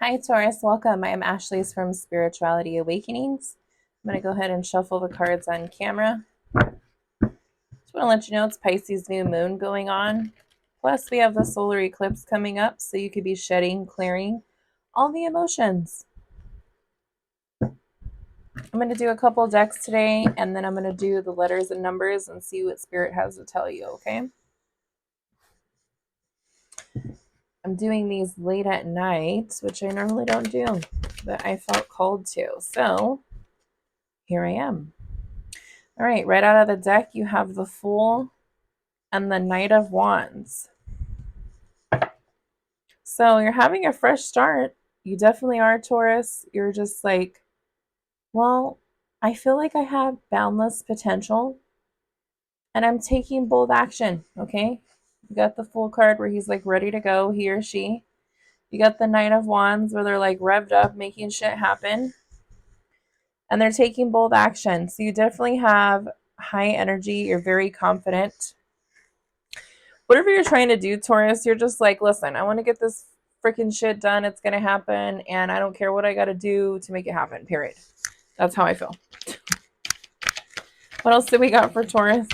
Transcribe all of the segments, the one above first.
Hi, Taurus. Welcome. I'm Ashley's from Spirituality Awakenings. I'm going to go ahead and shuffle the cards on camera. Just want to let you know it's Pisces new moon going on. Plus, we have the solar eclipse coming up, so you could be shedding, clearing all the emotions. I'm going to do a couple decks today, and then I'm going to do the letters and numbers and see what Spirit has to tell you, okay? I'm doing these late at night, which I normally don't do, but I felt called to. So, here I am. All right, right out of the deck, you have the Fool and the Knight of Wands. So you're having a fresh start. You definitely are, Taurus. You're just like, well, I feel like I have boundless potential and I'm taking bold action. Okay. You got the Fool card where he's like ready to go, he or she. You got the Knight of Wands where they're like revved up, making shit happen. And they're taking bold action. So you definitely have high energy. You're very confident. Whatever you're trying to do, Taurus, you're just like, listen, I want to get this freaking shit done. It's going to happen. And I don't care what I got to do to make it happen, period. That's how I feel. What else do we got for Taurus?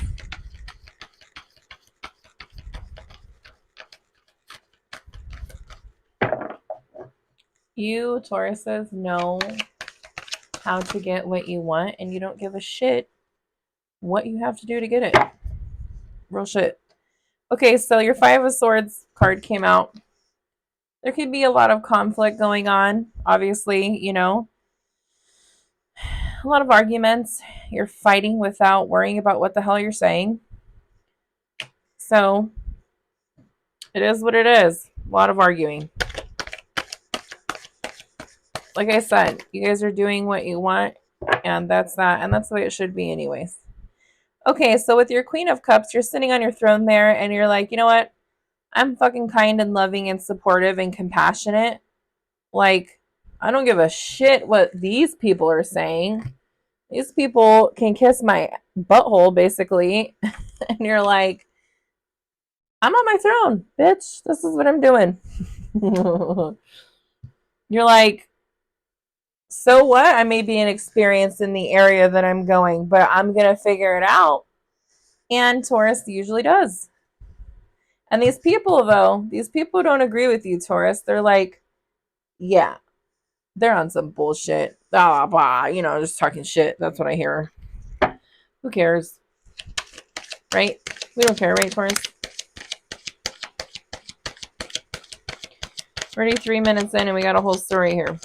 You, Tauruses, know how to get what you want, and you don't give a shit what you have to do to get it. Real shit. Okay, so your Five of Swords card came out. There could be a lot of conflict going on. Obviously, a lot of arguments. You're fighting without worrying about what the hell you're saying. So it is what it is. A lot of arguing. Like I said, you guys are doing what you want, and that's that. And that's the way it should be, anyways. Okay, so with your Queen of Cups, you're sitting on your throne there, and you're like, you know what? I'm fucking kind and loving and supportive and compassionate. Like, I don't give a shit what these people are saying. These people can kiss my butthole, basically. And you're like, I'm on my throne, bitch. This is what I'm doing. You're like, so what? I may be inexperienced in the area that I'm going, but I'm going to figure it out. And Taurus usually does. And these people, though, these people don't agree with you, Taurus. They're like, yeah, they're on some bullshit. Blah, blah, just talking shit. That's what I hear. Who cares? Right? We don't care, right, Taurus? Already 3 minutes in, and we got a whole story here.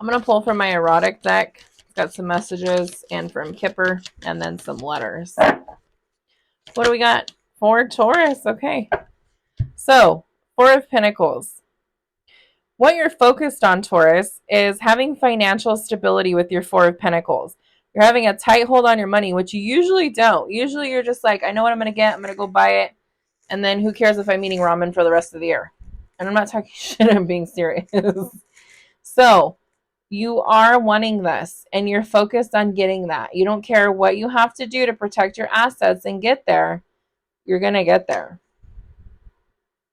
I'm going to pull from my erotic deck. Got some messages, and from Kipper, and then some letters. What do we got for Taurus? Okay. So, Four of Pentacles. What you're focused on, Taurus, is having financial stability with your Four of Pentacles. You're having a tight hold on your money, which you usually don't. Usually you're just like, I know what I'm going to get. I'm going to go buy it. And then who cares if I'm eating ramen for the rest of the year? And I'm not talking shit. I'm being serious. So, you are wanting this, and you're focused on getting that. You don't care what you have to do to protect your assets and get there. You're going to get there.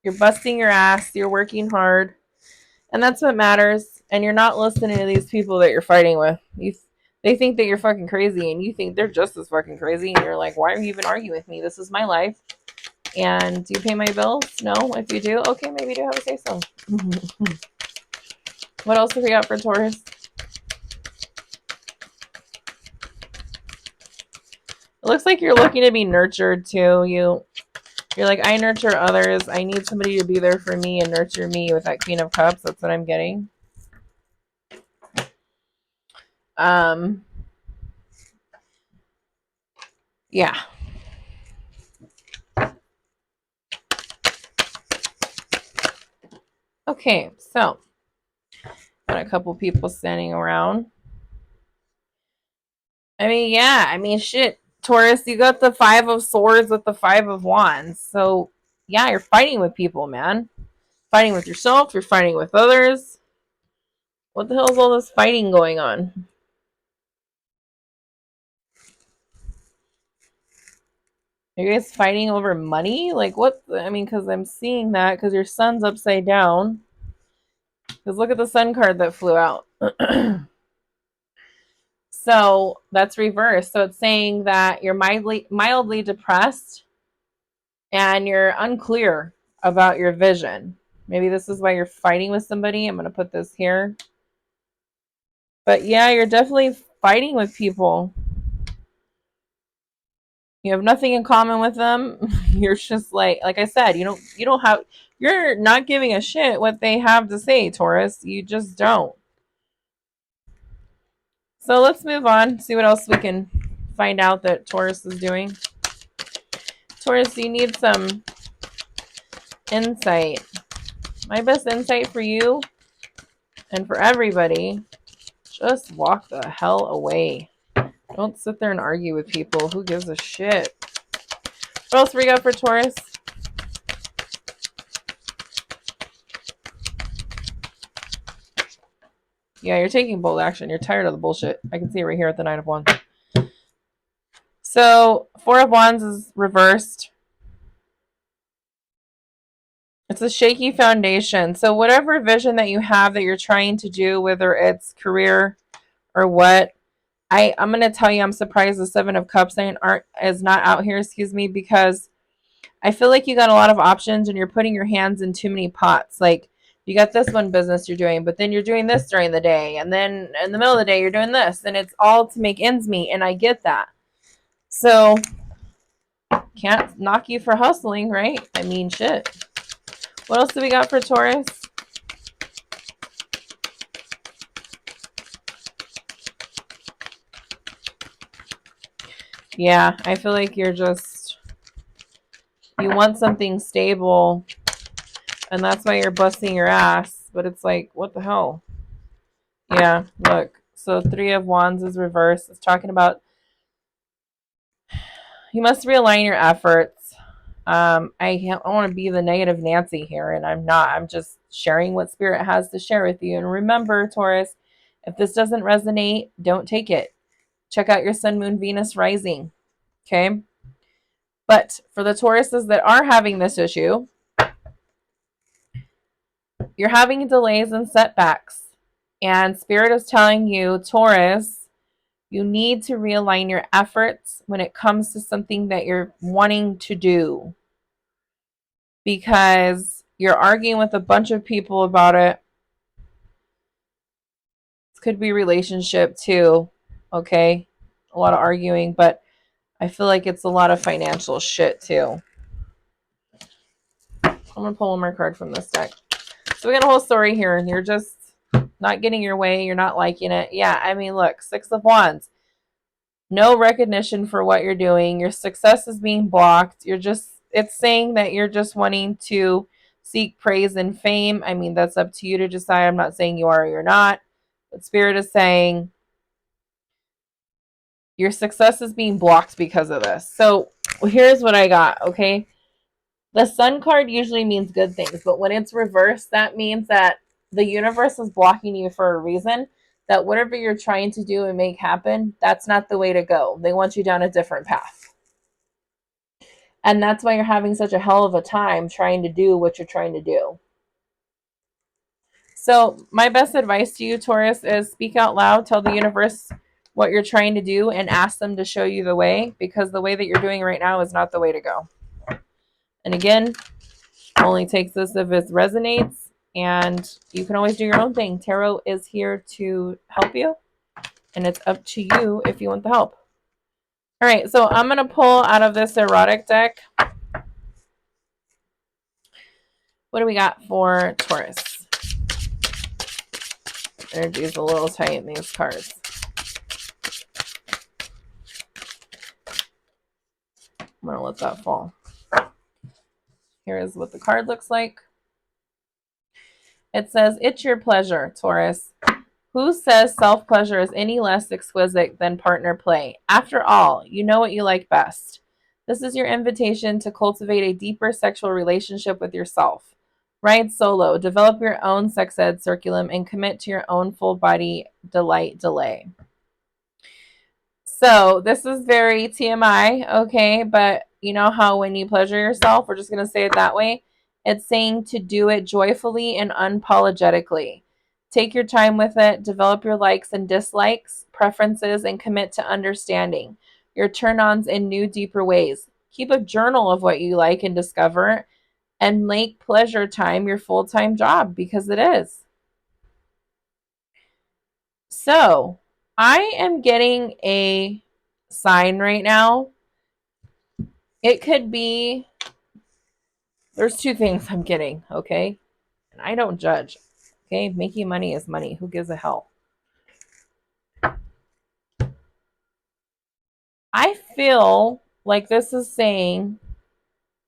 You're busting your ass. You're working hard. And that's what matters. And you're not listening to these people that you're fighting with. They think that you're fucking crazy, and you think they're just as fucking crazy. And you're like, why are you even arguing with me? This is my life. And do you pay my bills? No. If you do, okay, maybe do have a say so. What else have we got for Taurus? It looks like you're looking to be nurtured too. You're like, I nurture others. I need somebody to be there for me and nurture me with that Queen of Cups. That's what I'm getting. Yeah. Okay, so got a couple people standing around. I mean, yeah, shit. Taurus, you got the Five of Swords with the Five of Wands. So, yeah, you're fighting with people, man. Fighting with yourself, you're fighting with others. What the hell is all this fighting going on? Are you guys fighting over money? Like, what? I mean, because I'm seeing that because your sun's upside down. Because look at the sun card that flew out. So that's reversed. So it's saying that you're mildly depressed and you're unclear about your vision. Maybe this is why you're fighting with somebody. I'm going to put this here. But yeah, you're definitely fighting with people. You have nothing in common with them. You're just like I said, you're not giving a shit what they have to say, Taurus. You just don't. So let's move on, see what else we can find out that Taurus is doing. Taurus, you need some insight. My best insight for you and for everybody, just walk the hell away. Don't sit there and argue with people. Who gives a shit? What else we got for Taurus? Yeah, you're taking bold action. You're tired of the bullshit. I can see it right here at the Nine of Wands. So, Four of Wands is reversed. It's a shaky foundation. So, whatever vision that you have that you're trying to do, whether it's career or what, I'm going to tell you, I'm surprised the Seven of Cups is not out here, because I feel like you got a lot of options and you're putting your hands in too many pots. Like, you got this one business you're doing, but then you're doing this during the day, and then in the middle of the day you're doing this, and it's all to make ends meet, and I get that. So can't knock you for hustling, right? I mean, shit. What else do we got for Taurus? Yeah, I feel like you want something stable, and that's why you're busting your ass, but it's like, what the hell? Yeah, look. So Three of Wands is reversed. It's talking about you must realign your efforts. I don't want to be the negative Nancy here, and I'm not. I'm just sharing what Spirit has to share with you. And remember, Taurus, if this doesn't resonate, don't take it. Check out your Sun, Moon, Venus rising. Okay? But for the Tauruses that are having this issue, you're having delays and setbacks. And Spirit is telling you, Taurus, you need to realign your efforts when it comes to something that you're wanting to do. Because you're arguing with a bunch of people about it. This could be relationship too. Okay? A lot of arguing, but I feel like it's a lot of financial shit too. I'm going to pull one more card from this deck. So we got a whole story here, and you're just not getting your way. You're not liking it. Yeah, I mean, look, Six of Wands. No recognition for what you're doing. Your success is being blocked. It's saying that you're just wanting to seek praise and fame. I mean, that's up to you to decide. I'm not saying you are or you're not. But Spirit is saying your success is being blocked because of this. So here's what I got, okay? The Sun card usually means good things, but when it's reversed, that means that the universe is blocking you for a reason, that whatever you're trying to do and make happen, that's not the way to go. They want you down a different path. And that's why you're having such a hell of a time trying to do what you're trying to do. So my best advice to you, Taurus, is speak out loud, tell the universe what you're trying to do, and ask them to show you the way, because the way that you're doing right now is not the way to go. And again, only takes this if it resonates, and you can always do your own thing. Tarot is here to help you, and it's up to you if you want the help. All right, so I'm going to pull out of this erotic deck. What do we got for Taurus? Energy is a little tight in these cards. I'm going to let that fall. Here is what the card looks like. It says, it's your pleasure, Taurus. Who says self-pleasure is any less exquisite than partner play? After all, you know what you like best. This is your invitation to cultivate a deeper sexual relationship with yourself. Ride solo, develop your own sex ed curriculum, and commit to your own full body delight delay. So this is very TMI, okay? But you know how when you pleasure yourself, we're just going to say it that way, It's saying to do it joyfully and unapologetically. Take your time with it, develop your likes and dislikes, preferences, and commit to understanding your turn ons in new, deeper ways. Keep a journal of what you like and discover, and make pleasure time your full time job, because it is. So, I am getting a sign right now. It could be, there's two things I'm getting, okay? And I don't judge, okay? Making money is money. Who gives a hell? I feel like this is saying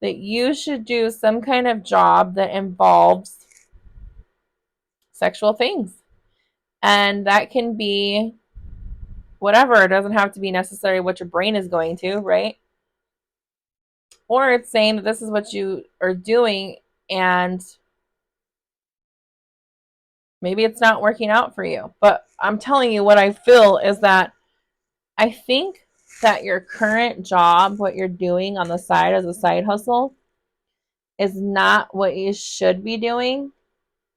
that you should do some kind of job that involves sexual things. And that can be whatever. It doesn't have to be necessarily what your brain is going to, right? Or it's saying that this is what you are doing and maybe it's not working out for you. But I'm telling you, what I feel is that I think that your current job, what you're doing on the side as a side hustle, is not what you should be doing.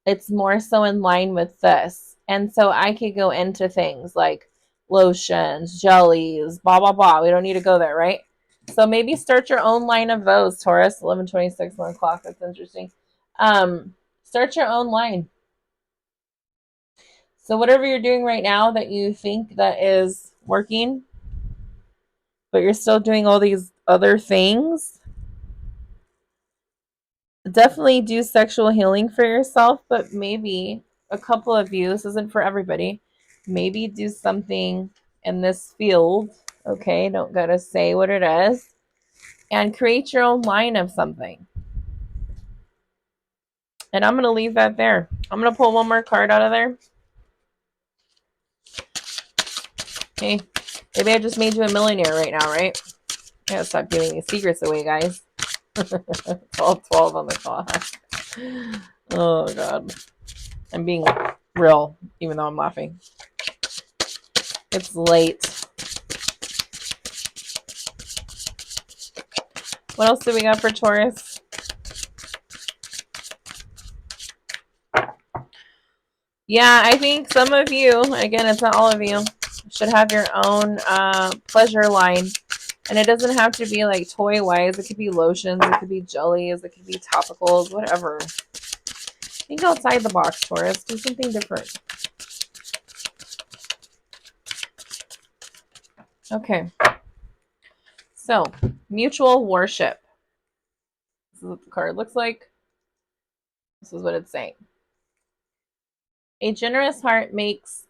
It's more so in line with this. And so I could go into things like lotions, jellies, blah, blah, blah. We don't need to go there, right? So maybe start your own line of those, Taurus. 11:26, 1 o'clock. That's interesting. Start your own line. So whatever you're doing right now that you think that is working, but you're still doing all these other things, definitely do sexual healing for yourself, but maybe a couple of you, this isn't for everybody, maybe do something in this field, okay? Don't gotta say what it is, and create your own line of something. And I'm gonna leave that there. I'm gonna pull one more card out of there. Okay, maybe I just made you a millionaire right now, right? I gotta stop giving these secrets away, guys. 12 on the clock. Oh god. I'm being real, even though I'm laughing. It's late. What else do we got for Taurus? Yeah, I think some of you, again, it's not all of you, should have your own pleasure line. And it doesn't have to be like toy-wise. It could be lotions. It could be jellies. It could be topicals, whatever. Think outside the box, Taurus. Do something different. Okay. So, mutual worship. This is what the card looks like. This is what it's saying. A generous heart marks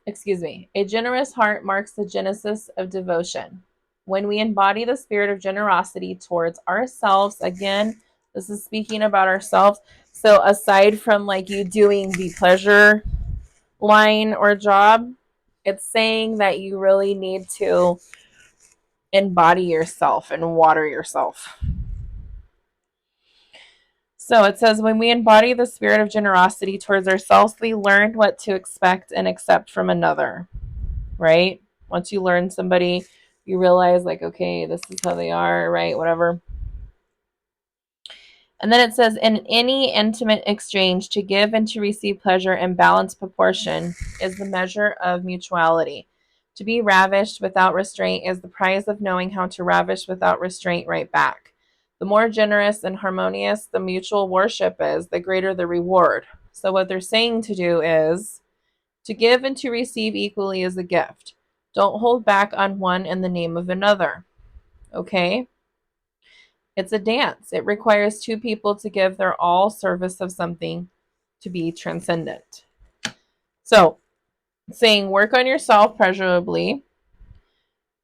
the genesis of devotion. When we embody the spirit of generosity towards ourselves, again, this is speaking about ourselves. So aside from like you doing the pleasure line or job, it's saying that you really need to embody yourself and water yourself. So it says, when we embody the spirit of generosity towards ourselves, we learn what to expect and accept from another, right? Once you learn somebody, you realize, like, okay, this is how they are, right? Whatever. And then it says, in any intimate exchange, to give and to receive pleasure in balanced proportion is the measure of mutuality. To be ravished without restraint is the prize of knowing how to ravish without restraint right back. The more generous and harmonious the mutual worship is, the greater the reward. So what they're saying to do is to give and to receive equally is a gift. Don't hold back on one in the name of another. Okay? It's a dance. It requires two people to give their all service of something to be transcendent. So, saying work on yourself pleasurably,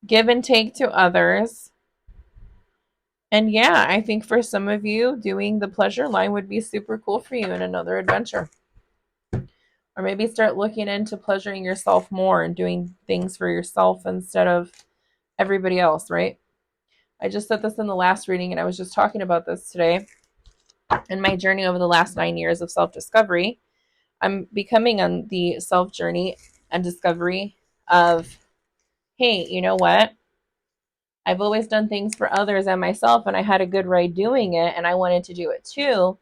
give and take to others. And yeah, I think for some of you, doing the pleasure line would be super cool for you in another adventure. Or maybe start looking into pleasuring yourself more and doing things for yourself instead of everybody else, right? I just said this in the last reading, and I was just talking about this today. In my journey over the last 9 years of self-discovery, I'm becoming on the self journey and discovery of, hey, you know what? I've always done things for others and myself, and I had a good ride doing it, and I wanted to do it too.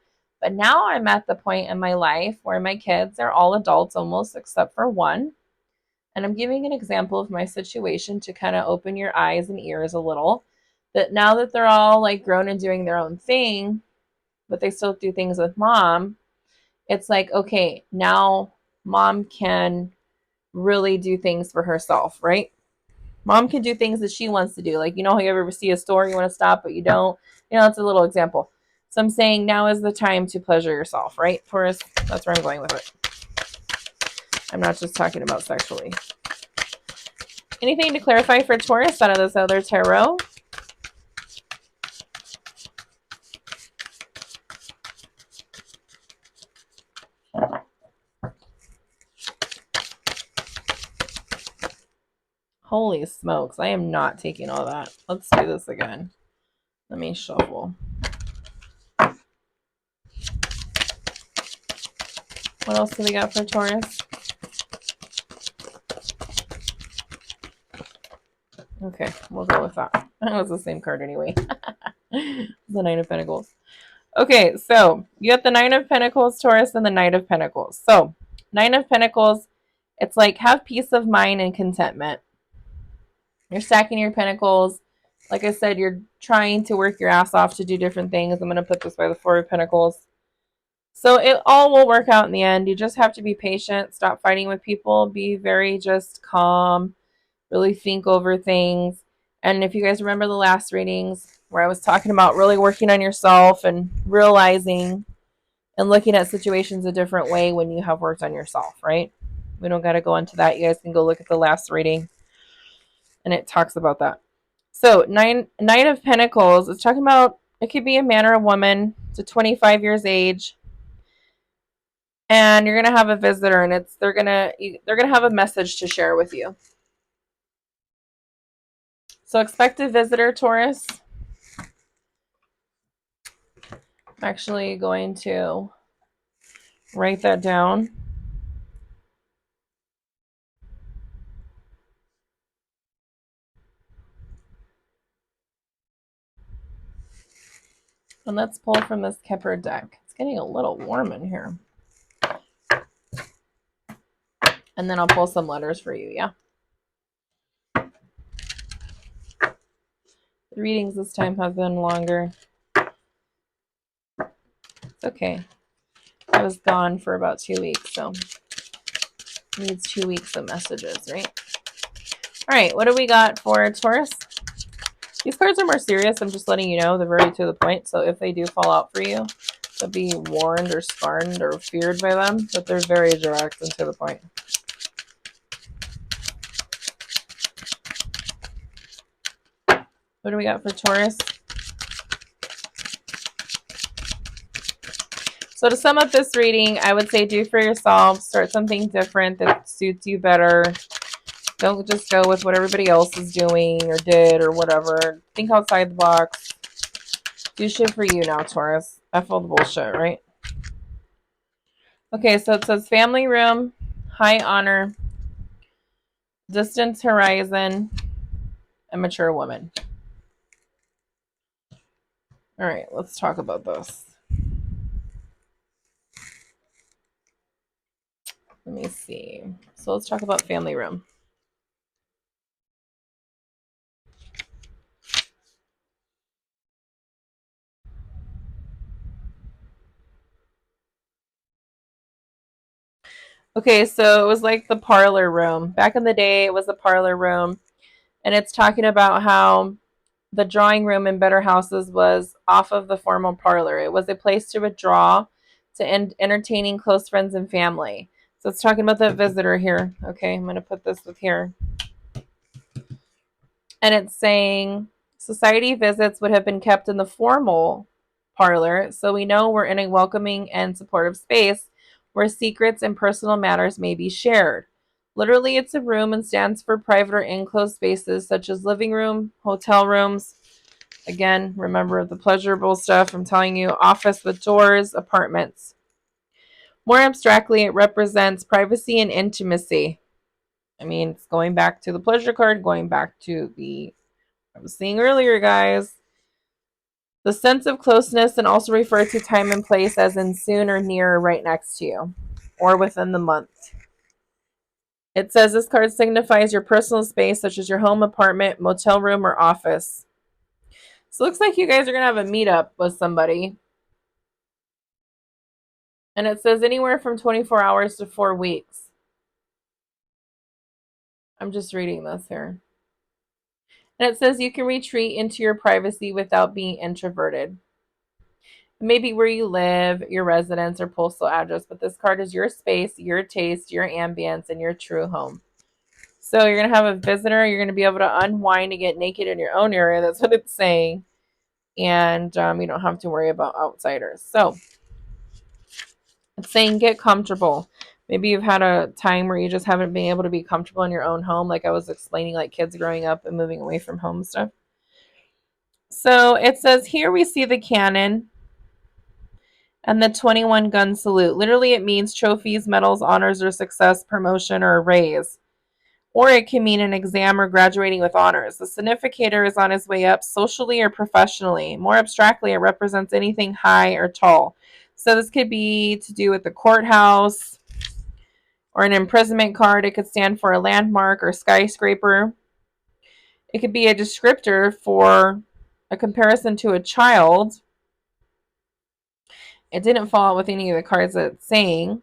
But now I'm at the point in my life where my kids are all adults almost except for one. And I'm giving an example of my situation to kind of open your eyes and ears a little. That now that they're all like grown and doing their own thing, but they still do things with mom, it's like, okay, now mom can really do things for herself, right? Mom can do things that she wants to do. Like, you know how you ever see a store, you want to stop, but you don't? You know, that's a little example. So I'm saying now is the time to pleasure yourself, right, Taurus? That's where I'm going with it. I'm not just talking about sexually. Anything to clarify for Taurus out of this other tarot? Holy smokes, I am not taking all that. Let's do this again. Let me shuffle. What else do we got for Taurus? Okay, we'll go with that. That was the same card anyway. The Nine of Pentacles. Okay, so you got the Nine of Pentacles, Taurus, and the Knight of Pentacles. So, Nine of Pentacles, it's like have peace of mind and contentment. You're stacking your pentacles. Like I said, you're trying to work your ass off to do different things. I'm going to put this by the Four of Pentacles. So it all will work out in the end. You just have to be patient. Stop fighting with people. Be very just calm. Really think over things. And if you guys remember the last readings where I was talking about really working on yourself and realizing and looking at situations a different way when you have worked on yourself, right? We don't got to go into that. You guys can go look at the last reading and it talks about that. So Knight of Pentacles is talking about, it could be a man or a woman to 25 years age, and you're gonna have a visitor, and they're gonna have a message to share with you. So expect a visitor, Taurus. I'm actually going to write that down. And let's pull from this Kepler deck. It's getting a little warm in here. And then I'll pull some letters for you, yeah? The readings this time have been longer. It's okay. I was gone for about 2 weeks, so it needs 2 weeks of messages, right? All right, what do we got for Taurus? These cards are more serious. I'm just letting you know. They're very to the point. So if they do fall out for you, to be warned or scorned or feared by them, but they're very direct and to the point. What do we got for Taurus? So to sum up this reading, I would say do for yourself. Start something different that suits you better. Don't just go with what everybody else is doing or did or whatever. Think outside the box. Do shit for you now, Taurus. F all the bullshit, right? Okay, so it says family room, high honor, distant horizon, a mature woman. All right, let's talk about this. Let me see. So let's talk about family room. Okay, so it was like the parlor room. Back in the day, it was the parlor room. And it's talking about how the drawing room in better houses was off of the formal parlor. It was a place to withdraw to entertaining close friends and family. So it's talking about that visitor here. Okay, I'm going to put this with here. And it's saying society visits would have been kept in the formal parlor, so we know we're in a welcoming and supportive space where secrets and personal matters may be shared. Literally, it's a room and stands for private or enclosed spaces such as living room, hotel rooms. Again, remember the pleasurable stuff I'm telling you, office with doors, apartments. More abstractly, it represents privacy and intimacy. I mean, it's going back to the pleasure card, going back to the I was saying earlier, guys, The sense of closeness and also refer to time and place as in soon or near or right next to you or within the month. It says this card signifies your personal space, such as your home, apartment, motel room, or office. So it looks like you guys are going to have a meetup with somebody. And it says anywhere from 24 hours to 4 weeks. I'm just reading this here. And it says you can retreat into your privacy without being introverted. Maybe where you live, your residence, or postal address, but this card is your space, your taste, your ambience, and your true home. So you're going to have a visitor. You're going to be able to unwind and get naked in your own area. That's what it's saying. And you don't have to worry about outsiders. So it's saying get comfortable. Maybe you've had a time where you just haven't been able to be comfortable in your own home, like I was explaining, like kids growing up and moving away from home stuff. So it says here we see the cannon and the 21 gun salute. Literally, it means trophies, medals, honors, or success, promotion, or a raise. Or it can mean an exam or graduating with honors. The significator is on his way up socially or professionally. More abstractly, it represents anything high or tall. So this could be to do with the courthouse or an imprisonment card. It could stand for a landmark or skyscraper. It could be a descriptor for a comparison to a child. It didn't fall out with any of the cards that it's saying.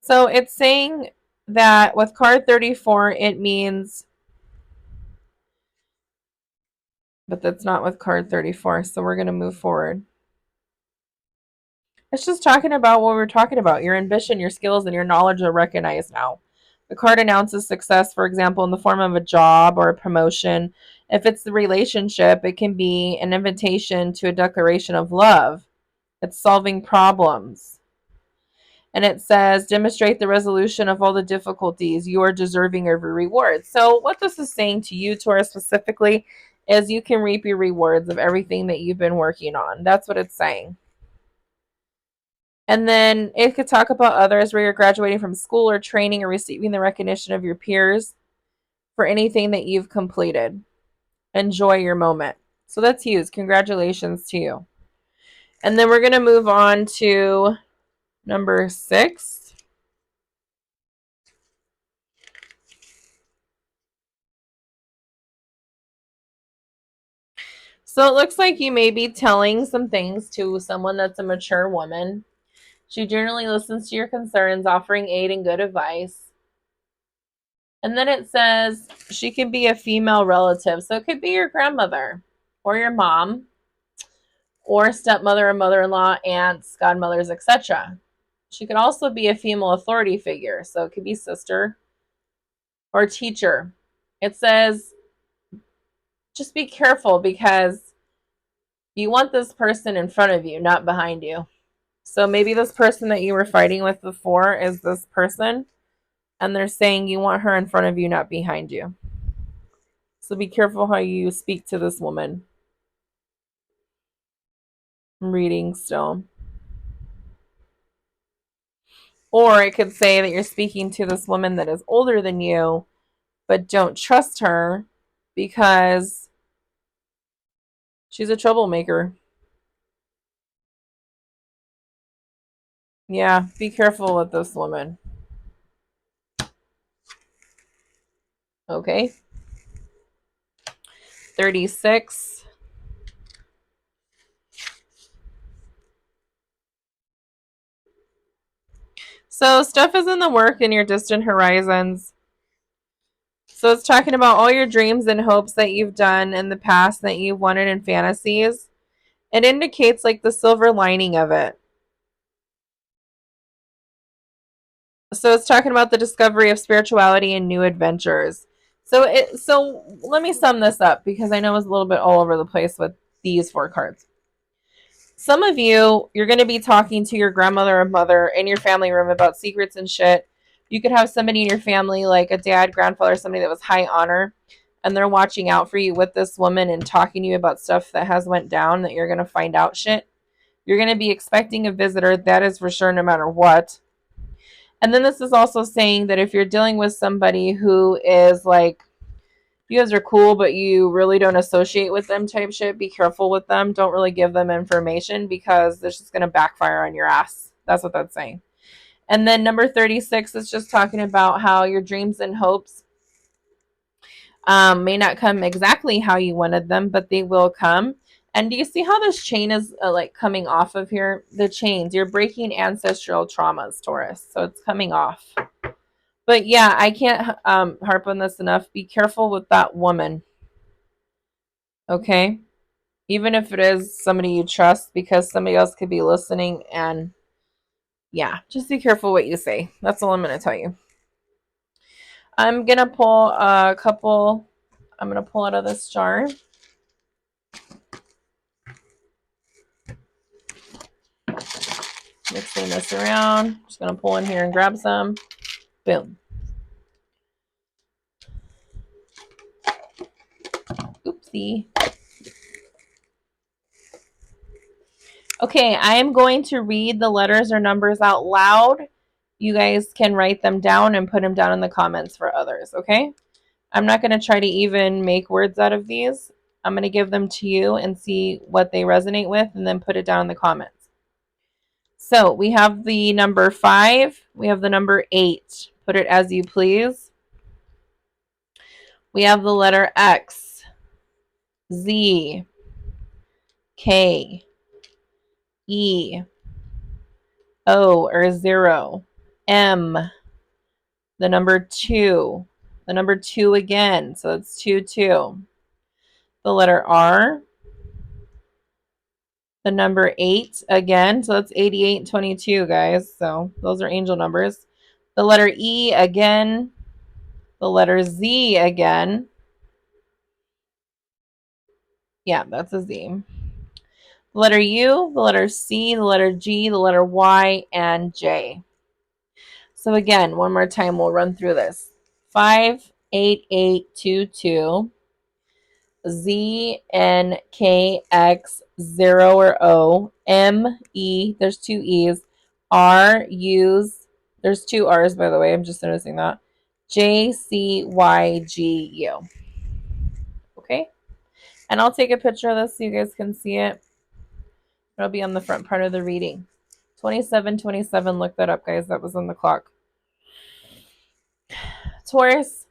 So it's saying that with card 34, it means, but that's not with card 34. So we're going to move forward. It's just talking about what we're talking about. Your ambition, your skills, and your knowledge are recognized now. The card announces success, for example, in the form of a job or a promotion. If it's the relationship, it can be an invitation to a declaration of love. It's solving problems. And it says, demonstrate the resolution of all the difficulties. You are deserving of your reward. So what this is saying to you, Taurus, specifically, is you can reap your rewards of everything that you've been working on. That's what it's saying. And then it could talk about others where you're graduating from school or training or receiving the recognition of your peers for anything that you've completed. Enjoy your moment. So that's huge. Congratulations to you. And then we're going to move on to number 6. So it looks like you may be telling some things to someone that's a mature woman. She generally listens to your concerns, offering aid and good advice. And then it says she can be a female relative. So it could be your grandmother or your mom or stepmother or mother-in-law, aunts, godmothers, etc. She could also be a female authority figure. So it could be sister or teacher. It says just be careful because you want this person in front of you, not behind you. So maybe this person that you were fighting with before is this person, and they're saying you want her in front of you, not behind you. So be careful how you speak to this woman. I'm reading still. Or it could say that you're speaking to this woman that is older than you, but don't trust her because she's a troublemaker. Yeah, be careful with this woman. Okay. 36. So stuff is in the work in your distant horizons. So it's talking about all your dreams and hopes that you've done in the past that you've wanted in fantasies. It indicates like the silver lining of it. So it's talking about the discovery of spirituality and new adventures. So let me sum this up because I know it was a little bit all over the place with these 4 cards. Some of you, you're going to be talking to your grandmother or mother in your family room about secrets and shit. You could have somebody in your family, like a dad, grandfather, somebody that was high honor, and they're watching out for you with this woman and talking to you about stuff that has went down that you're going to find out shit. You're going to be expecting a visitor, that is for sure, no matter what. And then this is also saying that if you're dealing with somebody who is like, you guys are cool, but you really don't associate with them type shit, be careful with them. Don't really give them information because this is going to backfire on your ass. That's what that's saying. And then number 36 is just talking about how your dreams and hopes may not come exactly how you wanted them, but they will come. And do you see how this chain is like coming off of here? The chains, you're breaking ancestral traumas, Taurus. So it's coming off. But yeah, I can't harp on this enough. Be careful with that woman. Okay? Even if it is somebody you trust, because somebody else could be listening. And yeah, just be careful what you say. That's all I'm going to tell you. I'm going to pull a couple. I'm going to pull out of this jar. Mixing this around. Just going to pull in here and grab some. Boom. Oopsie. Okay, I am going to read the letters or numbers out loud. You guys can write them down and put them down in the comments for others, okay? I'm not going to try to even make words out of these. I'm going to give them to you and see what they resonate with and then put it down in the comments. So we have the number 5. We have the number 8. Put it as you please. We have the letter X, Z, K, E, O or 0, M, the number 2, the number 2 again, so it's 2, 2. The letter R, the number 8 again, so that's 88 and 22, guys. So those are angel numbers. The letter E again, the letter Z again. Yeah, that's a Z. The letter U, the letter C, the letter G, the letter Y, and J. So again, one more time, we'll run through this. 58822, ZNKX 0 or O, ME, there's 2 E's, R U's, there's 2 R's by the way, I'm just noticing that, JCYGU. Okay, and I'll take a picture of this so you guys can see it. It'll be on the front part of the reading. 2727, look that up, guys. That was on the clock. Taurus,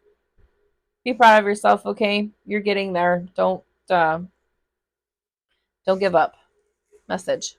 be proud of yourself, okay? You're getting there. Don't give up. Message.